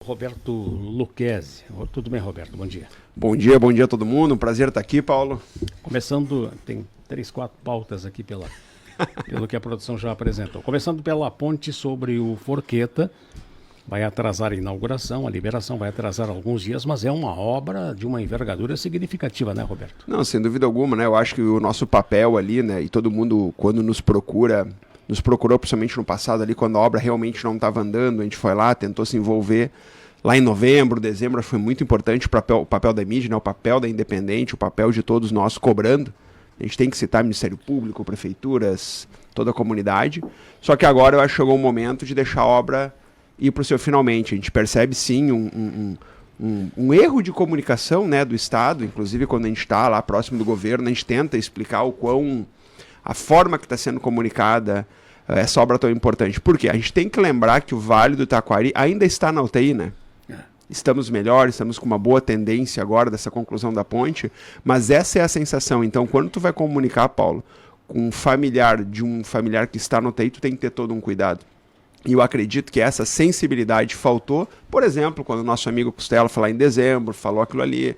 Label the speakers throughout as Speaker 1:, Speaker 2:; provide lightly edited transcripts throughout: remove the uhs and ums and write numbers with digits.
Speaker 1: Roberto Lucchesi. Tudo bem, Roberto? Bom dia.
Speaker 2: Bom dia a todo mundo. Um prazer estar aqui, Paulo.
Speaker 1: Começando, tem 3, 4 pautas aqui pelo que a produção já apresentou. Começando pela ponte sobre o Forqueta, vai atrasar a inauguração, a liberação vai atrasar alguns dias, mas é uma obra de uma envergadura significativa, né, Roberto?
Speaker 2: Não, sem dúvida alguma, né? Eu acho que o nosso papel ali, né, e todo mundo, quando nos procurou principalmente no passado ali, quando a obra realmente não estava andando, a gente foi lá, tentou se envolver. Lá em novembro, dezembro, foi muito importante o papel da mídia, né, o papel da Independente, o papel de todos nós cobrando. A gente tem que citar Ministério Público, prefeituras, toda a comunidade. Só que agora eu acho que chegou o momento de deixar a obra ir para o seu finalmente. A gente percebe sim um erro de comunicação, né, do Estado, inclusive quando a gente está lá próximo do governo, a gente tenta explicar a forma que está sendo comunicada essa obra tão importante. Por quê? A gente tem que lembrar que o Vale do Taquari ainda está na UTI, né? Estamos melhores, estamos com uma boa tendência agora dessa conclusão da ponte, mas essa é a sensação. Então, quando tu vai comunicar, Paulo, com um familiar que está no UTI, tu tem que ter todo um cuidado. E eu acredito que essa sensibilidade faltou, por exemplo, quando o nosso amigo Costela falou em dezembro, falou aquilo ali,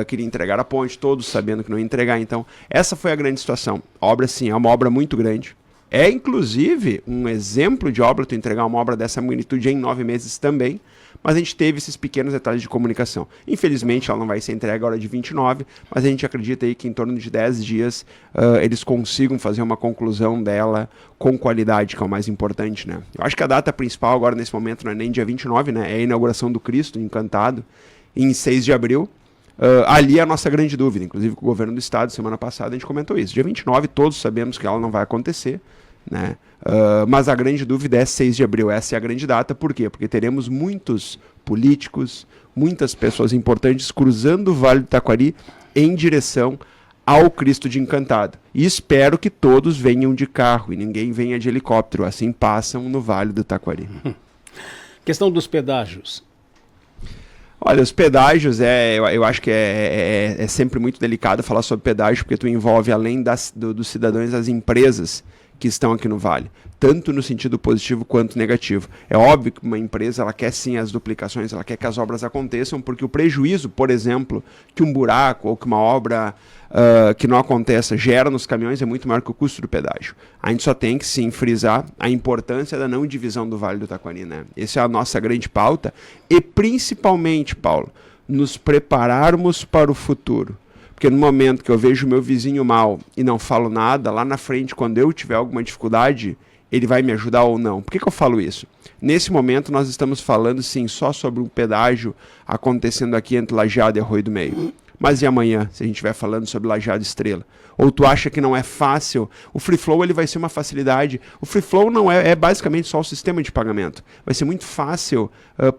Speaker 2: queria entregar a ponte, todos sabendo que não ia entregar. Então, essa foi a grande situação. A obra, sim, é uma obra muito grande. É, inclusive, um exemplo de obra, tu entregar uma obra dessa magnitude em 9 meses também, mas a gente teve esses pequenos detalhes de comunicação. Infelizmente, ela não vai ser entregue agora de 29, mas a gente acredita aí que em torno de 10 dias eles consigam fazer uma conclusão dela com qualidade, que é o mais importante, né? Eu acho que a data principal agora, nesse momento, não é nem dia 29, né? É a inauguração do Cristo Encantado, em 6 de abril. Ali é a nossa grande dúvida, inclusive com o governo do estado, semana passada a gente comentou isso. Dia 29, todos sabemos que ela não vai acontecer, né? Mas a grande dúvida é 6 de abril, essa é a grande data. Por quê? Porque teremos muitos políticos, muitas pessoas importantes cruzando o Vale do Taquari em direção ao Cristo de Encantado. E espero que todos venham de carro e ninguém venha de helicóptero, assim passam no Vale do Taquari.
Speaker 1: Questão dos pedágios.
Speaker 2: Olha, os pedágios, eu acho que é sempre muito delicado falar sobre pedágio, porque tu envolve, além dos cidadãos, as empresas que estão aqui no Vale, tanto no sentido positivo quanto negativo. É óbvio que uma empresa, ela quer sim as duplicações, ela quer que as obras aconteçam, porque o prejuízo, por exemplo, que um buraco ou que uma obra que não aconteça gera nos caminhões é muito maior que o custo do pedágio. A gente só tem que sim frisar a importância da não divisão do Vale do Taquari, né? Essa é a nossa grande pauta e principalmente, Paulo, nos prepararmos para o futuro. Porque no momento que eu vejo o meu vizinho mal e não falo nada, lá na frente, quando eu tiver alguma dificuldade, ele vai me ajudar ou não. Por que eu falo isso? Nesse momento, nós estamos falando, sim, só sobre um pedágio acontecendo aqui entre Lajeado e Arroio do Meio. Mas e amanhã, se a gente estiver falando sobre Lajeado e Estrela? Ou tu acha que não é fácil? O Free Flow ele vai ser uma facilidade. O Free Flow não é basicamente só o sistema de pagamento. Vai ser muito fácil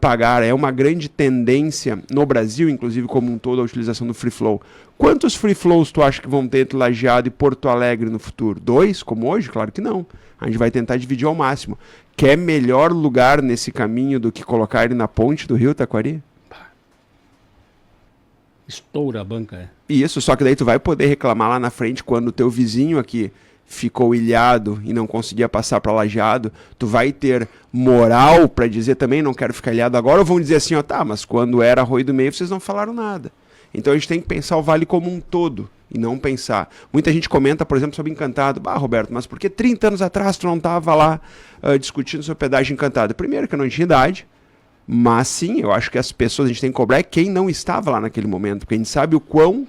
Speaker 2: pagar. É uma grande tendência no Brasil, inclusive como um todo, a utilização do Free Flow. Quantos Free Flows tu acha que vão ter entre Lajeado e Porto Alegre no futuro? 2, como hoje? Claro que não. A gente vai tentar dividir ao máximo. Quer melhor lugar nesse caminho do que colocar ele na ponte do Rio Taquari?
Speaker 1: Estoura a banca, é.
Speaker 2: Isso, só que daí tu vai poder reclamar lá na frente quando o teu vizinho aqui ficou ilhado e não conseguia passar para Lajeado, tu vai ter moral para dizer também não quero ficar ilhado agora, ou vão dizer assim, ó, tá, mas quando era Arroio do Meio vocês não falaram nada. Então a gente tem que pensar o Vale como um todo e não pensar. Muita gente comenta, por exemplo, sobre Encantado. Roberto, mas por que 30 anos atrás tu não estava lá discutindo sobre pedágio Encantado? Primeiro que eu não tinha idade. Mas sim, eu acho que as pessoas, a gente tem que cobrar quem não estava lá naquele momento, porque a gente sabe o quão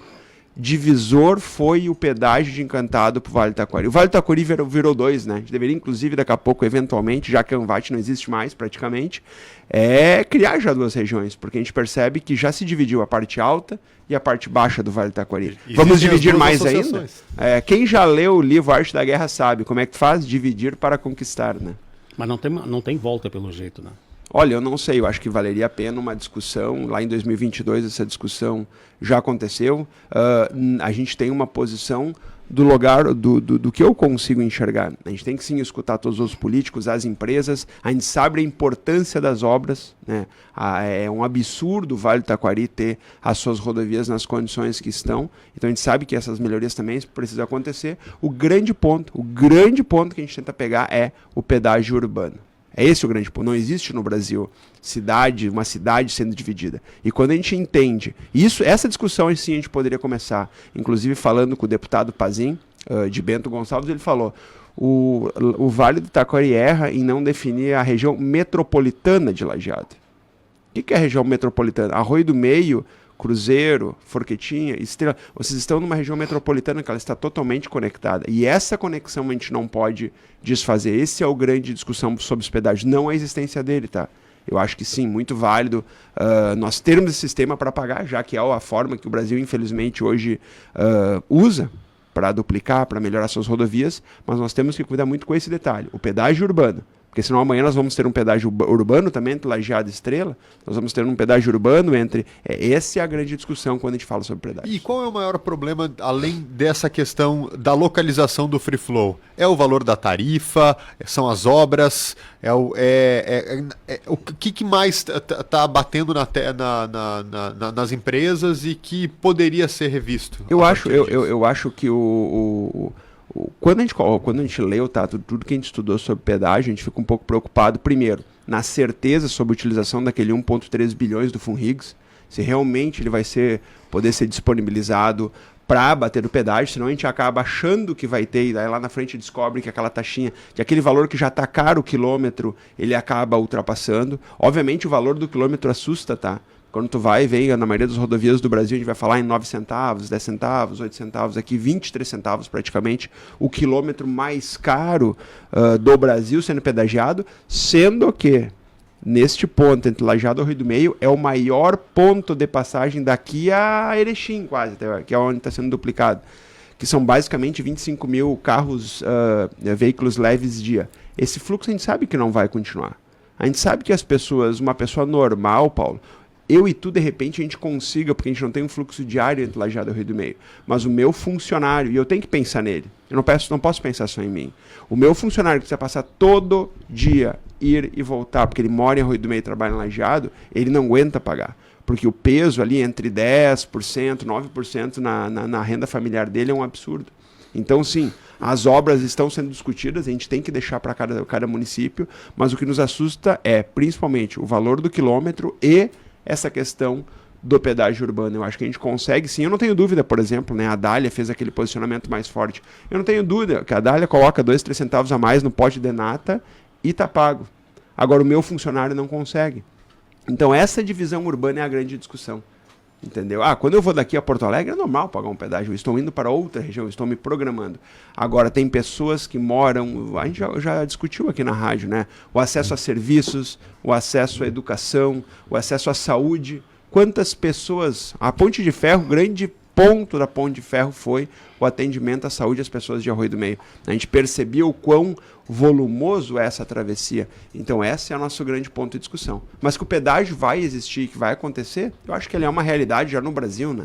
Speaker 2: divisor foi o pedágio de Encantado para o Vale do Taquari. O Vale do Taquari virou 2, né? A gente deveria, inclusive, daqui a pouco, eventualmente, já que a Anvat não existe mais, praticamente, criar já 2 regiões, porque a gente percebe que já se dividiu a parte alta e a parte baixa do Vale do Taquari. Vamos dividir mais ainda? Quem já leu o livro Arte da Guerra sabe como é que faz dividir para conquistar, né?
Speaker 1: Mas não tem volta pelo jeito, né?
Speaker 2: Olha, eu não sei, eu acho que valeria a pena uma discussão. Lá em 2022 essa discussão já aconteceu. A gente tem uma posição do lugar do que eu consigo enxergar. A gente tem que sim escutar todos os políticos, as empresas. A gente sabe a importância das obras, né? É um absurdo o Vale do Taquari ter as suas rodovias nas condições que estão. Então a gente sabe que essas melhorias também precisam acontecer. O grande ponto que a gente tenta pegar é o pedágio urbano. É esse o grande ponto. Não existe no Brasil uma cidade sendo dividida. E quando a gente entende isso, essa discussão assim a gente poderia começar, inclusive falando com o deputado Pazin, de Bento Gonçalves, ele falou: o Vale do Taquari erra em não definir a região metropolitana de Lajeado. O que é a região metropolitana? Arroio do Meio, Cruzeiro, Forquetinha, Estrela. Vocês estão numa região metropolitana que ela está totalmente conectada. E essa conexão a gente não pode desfazer. Esse é o grande discussão sobre hospedagem, não a existência dele, tá? Eu acho que sim, muito válido nós termos esse sistema para pagar, já que é a forma que o Brasil, infelizmente, hoje usa para duplicar, para melhorar suas rodovias, mas nós temos que cuidar muito com esse detalhe, o pedágio urbano. Porque senão amanhã nós vamos ter um pedágio urbano também entre Lajeado e Estrela, nós vamos ter um pedágio urbano entre... essa é a grande discussão quando a gente fala sobre pedágio.
Speaker 3: E qual é o maior problema, além dessa questão da localização do Free Flow? É o valor da tarifa? São as obras? O que mais está batendo nas empresas e que poderia ser revisto?
Speaker 2: Eu acho que quando a gente leu, tá, tudo que a gente estudou sobre pedágio, a gente fica um pouco preocupado, primeiro, na certeza sobre a utilização daquele 1,3 bilhões do Funrigs, se realmente ele vai poder ser disponibilizado para bater o pedágio, senão a gente acaba achando que vai ter, e daí lá na frente descobre que aquela taxinha, que aquele valor que já está caro o quilômetro, ele acaba ultrapassando. Obviamente o valor do quilômetro assusta, tá? Quando tu vai e vem, na maioria das rodovias do Brasil, a gente vai falar em 9 centavos, 10 centavos, 8 centavos, aqui 23 centavos praticamente, o quilômetro mais caro do Brasil sendo pedagiado, sendo que neste ponto, entre Lajeado e Rio do Meio, é o maior ponto de passagem daqui a Erechim, quase, que é onde está sendo duplicado, que são basicamente 25 mil carros, veículos leves dia. Esse fluxo a gente sabe que não vai continuar. A gente sabe que as pessoas, uma pessoa normal, Paulo, eu e tu, de repente, a gente consiga, porque a gente não tem um fluxo diário entre Lajeado e Rio do Meio, mas o meu funcionário, e eu tenho que pensar nele, eu não posso pensar só em mim, o meu funcionário que precisa passar todo dia, ir e voltar, porque ele mora em Rio do Meio e trabalha em Lajeado, ele não aguenta pagar, porque o peso ali entre 10%, 9% na renda familiar dele é um absurdo. Então, sim, as obras estão sendo discutidas, a gente tem que deixar para cada município, mas o que nos assusta é, principalmente, o valor do quilômetro e essa questão do pedágio urbano. Eu acho que a gente consegue, sim. Eu não tenho dúvida, por exemplo, né, a Dália fez aquele posicionamento mais forte. Eu não tenho dúvida que a Dália coloca 2, 3 centavos a mais no pote de nata e tá pago. Agora, o meu funcionário não consegue. Então, essa divisão urbana é a grande discussão. Entendeu? Quando eu vou daqui a Porto Alegre, é normal pagar um pedágio. Eu estou indo para outra região, estou me programando. Agora, tem pessoas que moram... A gente já discutiu aqui na rádio, né? O acesso a serviços, o acesso à educação, o acesso à saúde. Quantas pessoas... A Ponte de Ferro, grande ponto da Ponte de Ferro foi o atendimento à saúde às pessoas de Arroio do Meio. A gente percebia o quão volumoso é essa travessia. Então esse é o nosso grande ponto de discussão. Mas que o pedágio vai existir, que vai acontecer, eu acho que ele é uma realidade já no Brasil, né?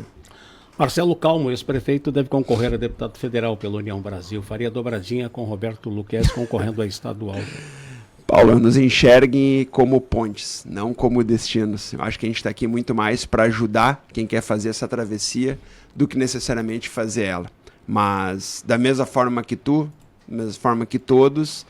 Speaker 1: Marcelo Calmo, ex-prefeito, deve concorrer a deputado federal pela União Brasil. Faria dobradinha com Roberto Luquez concorrendo a estadual.
Speaker 2: Paulo, nos enxerguem como pontes, não como destinos. Eu acho que a gente está aqui muito mais para ajudar quem quer fazer essa travessia do que necessariamente fazer ela. Mas da mesma forma que tu, da mesma forma que todos,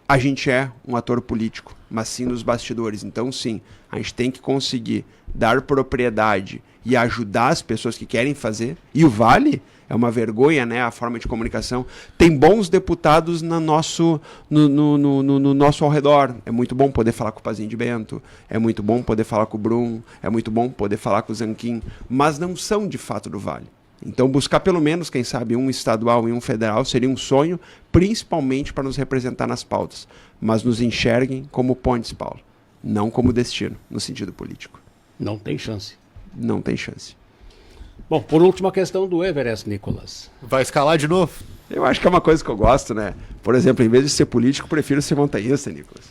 Speaker 2: a gente é um ator político, mas sim nos bastidores. Então sim, a gente tem que conseguir dar propriedade e ajudar as pessoas que querem fazer. E o Vale é uma vergonha, né, a forma de comunicação. Tem bons deputados no nosso ao redor. É muito bom poder falar com o Pazin de Bento, é muito bom poder falar com o Brum, é muito bom poder falar com o Zanquim, mas não são de fato do Vale. Então buscar pelo menos, quem sabe, um estadual e um federal seria um sonho, principalmente para nos representar nas pautas. Mas nos enxerguem como pontes, Paulo, não como destino, no sentido político.
Speaker 1: Não tem chance.
Speaker 2: Não tem chance.
Speaker 1: Bom, por último, a questão do Everest, Nicolas.
Speaker 3: Vai escalar de novo?
Speaker 2: Eu acho que é uma coisa que eu gosto, né? Por exemplo, em vez de ser político, prefiro ser montanhista, Nicolas.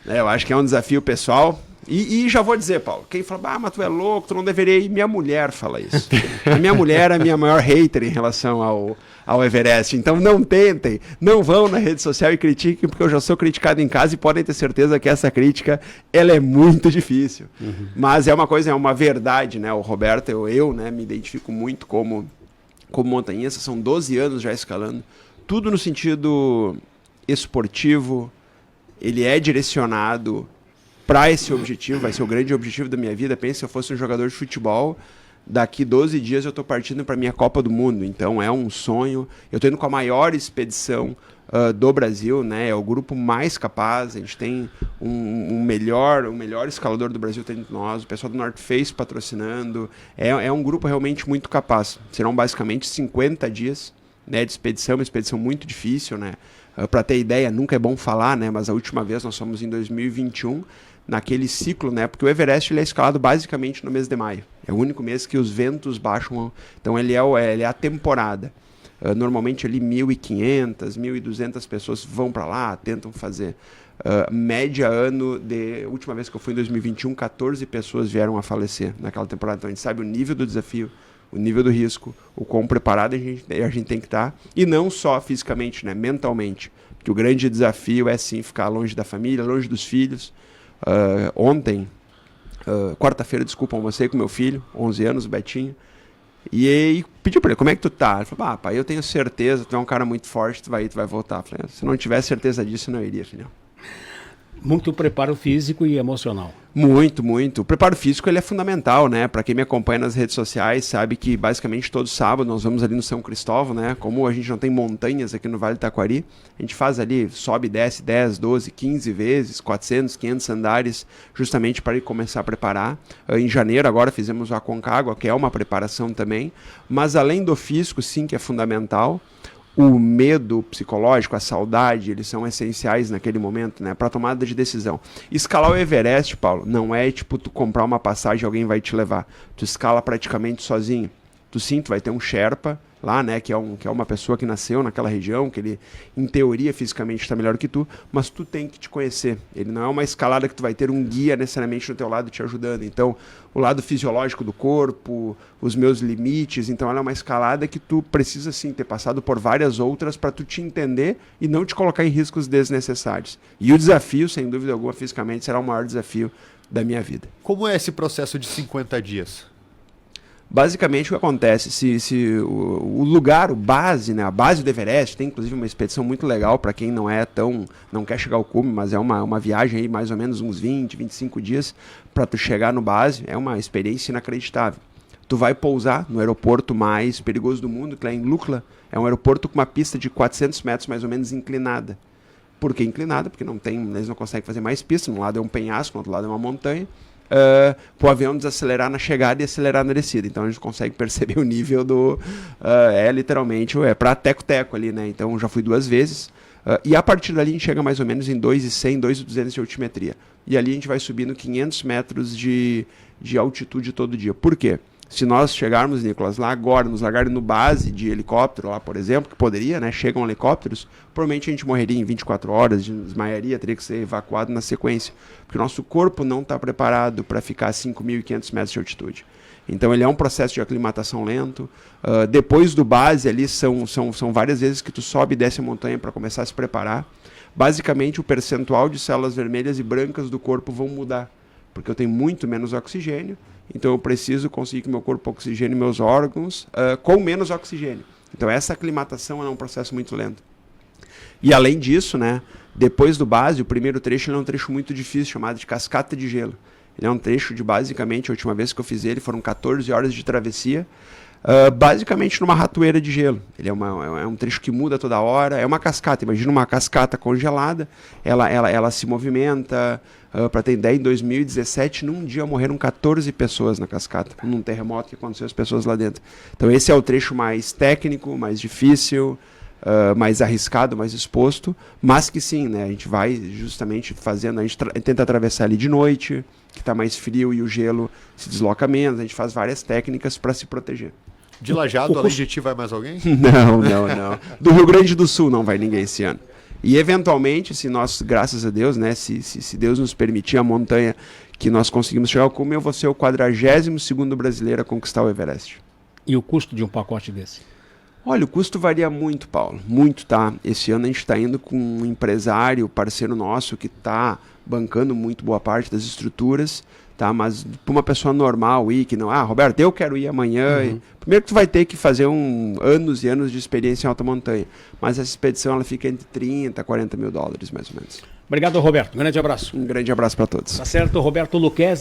Speaker 2: Eu acho que é um desafio pessoal. E já vou dizer, Paulo, quem fala, mas tu é louco, tu não deveria ir. Minha mulher fala isso. A minha mulher é a minha maior hater em relação ao Everest. Então não tentem, não vão na rede social e critiquem, porque eu já sou criticado em casa e podem ter certeza que essa crítica, ela é muito difícil. Uhum. Mas é uma coisa, é uma verdade, né? O Roberto, eu né, me identifico muito como montanhista, são 12 anos já escalando, tudo no sentido esportivo, ele é direcionado para esse objetivo, vai ser o grande objetivo da minha vida. Pensa se eu fosse um jogador de futebol, daqui 12 dias eu estou partindo para a minha Copa do Mundo, então é um sonho. Eu estou indo com a maior expedição do Brasil, né? É o grupo mais capaz, a gente tem o melhor escalador do Brasil tem nós, o pessoal do North Face patrocinando, é um grupo realmente muito capaz. Serão basicamente 50 dias, né, de expedição, uma expedição muito difícil, né? Para ter ideia, nunca é bom falar, né? Mas a última vez nós fomos em 2021, naquele ciclo, né? Porque o Everest ele é escalado basicamente no mês de maio. É o único mês que os ventos baixam, então ele é a temporada. Normalmente ali 1.500, 1.200 pessoas vão para lá, tentam fazer. Média ano, última vez que eu fui em 2021, 14 pessoas vieram a falecer naquela temporada. Então a gente sabe o nível do desafio, o nível do risco, o quão preparado a gente tem que estar. E não só fisicamente, né? Mentalmente. Porque o grande desafio é sim ficar longe da família, longe dos filhos. Quarta-feira, desculpa, almocei com meu filho, 11 anos, o Betinho. E aí pediu pra ele, como é que tu tá? Ele falou, pai, eu tenho certeza, tu é um cara muito forte, tu vai voltar. Eu falei, se não tivesse certeza disso, eu não iria, filhão.
Speaker 1: Muito preparo físico e emocional.
Speaker 2: Muito, muito. O preparo físico ele é fundamental, né? Para quem me acompanha nas redes sociais sabe que basicamente todo sábado nós vamos ali no São Cristóvão, né? Como a gente não tem montanhas aqui no Vale do Taquari, a gente faz ali, sobe e desce 10, 12, 15 vezes, 400, 500 andares, justamente para ir começar a preparar. Em janeiro agora fizemos o Aconcagua, que é uma preparação também, mas além do físico, sim, que é fundamental, o medo psicológico, a saudade, eles são essenciais naquele momento, né, para tomada de decisão. Escalar o Everest, Paulo, não é tipo tu comprar uma passagem e alguém vai te levar. Tu escala praticamente sozinho. Tu vai ter um Sherpa lá, né, que é uma pessoa que nasceu naquela região, que ele, em teoria, fisicamente está melhor que tu, mas tu tem que te conhecer. Ele não é uma escalada que tu vai ter um guia necessariamente no teu lado te ajudando. Então, o lado fisiológico do corpo, os meus limites, então ela é uma escalada que tu precisa, sim, ter passado por várias outras para tu te entender e não te colocar em riscos desnecessários. E o desafio, sem dúvida alguma, fisicamente, será o maior desafio da minha vida.
Speaker 3: Como é esse processo de 50 dias?
Speaker 2: Basicamente o que acontece, se o lugar, né, a base do Everest, tem inclusive uma expedição muito legal para quem não quer chegar ao cume, mas é uma viagem aí mais ou menos uns 20, 25 dias para tu chegar no base, é uma experiência inacreditável. Tu vai pousar no aeroporto mais perigoso do mundo, que é em Lukla, é um aeroporto com uma pista de 400 metros mais ou menos inclinada. Por que inclinada? Porque eles não conseguem fazer mais pista, um lado é um penhasco, no outro lado é uma montanha. Para o avião desacelerar na chegada e acelerar na descida. Então a gente consegue perceber o nível literalmente, para teco-teco ali, né? Então já fui 2 vezes. E a partir dali a gente chega mais ou menos em 2.100, 2.200 de altimetria. E ali a gente vai subindo 500 metros de altitude todo dia. Por quê? Se nós chegarmos, Nicolas, lá agora, nos largarem no base de helicóptero, lá por exemplo, que poderia, né? Chegam helicópteros, provavelmente a gente morreria em 24 horas, desmaiaria, teria que ser evacuado na sequência. Porque o nosso corpo não está preparado para ficar a 5.500 metros de altitude. Então ele é um processo de aclimatação lento. Depois do base ali, são várias vezes que tu sobe e desce a montanha para começar a se preparar. Basicamente o percentual de células vermelhas e brancas do corpo vão mudar. Porque eu tenho muito menos oxigênio, então eu preciso conseguir que meu corpo oxigene meus órgãos com menos oxigênio. Então essa aclimatação é um processo muito lento. E além disso, né, depois do base, o primeiro trecho é um trecho muito difícil, chamado de Cascata de Gelo. Ele é um trecho de, basicamente, a última vez que eu fiz ele, foram 14 horas de travessia, basicamente numa ratoeira de gelo. Ele é um trecho que muda toda hora, é uma cascata, imagina uma cascata congelada, ela se movimenta. Para ter ideia, em 2017, num dia morreram 14 pessoas na cascata, num terremoto que aconteceu, as pessoas lá dentro. Então esse é o trecho mais técnico, mais difícil, mais arriscado, mais exposto, mas que sim, né, a gente vai justamente fazendo, a gente tenta atravessar ali de noite, que está mais frio e o gelo se desloca menos, a gente faz várias técnicas para se proteger.
Speaker 3: De Lajeado, além de ti, vai mais alguém?
Speaker 2: Não. Do Rio Grande do Sul não vai ninguém esse ano. E eventualmente, se nós, graças a Deus, né, se Deus nos permitir a montanha que nós conseguimos chegar ao cume, eu vou ser o 42º brasileiro a conquistar o Everest.
Speaker 1: E o custo de um pacote desse?
Speaker 2: Olha, o custo varia muito, Paulo, muito, tá? Esse ano a gente está indo com um empresário, parceiro nosso, que está bancando muito boa parte das estruturas, tá? Mas para uma pessoa normal ir, que não, Roberto, eu quero ir amanhã. Primeiro que tu vai ter que fazer anos e anos de experiência em alta montanha, mas essa expedição ela fica entre 30 a 40 mil dólares, mais ou menos.
Speaker 1: Obrigado, Roberto. Um grande abraço.
Speaker 2: Um grande abraço para todos.
Speaker 1: Tá certo, Roberto Luquezzi.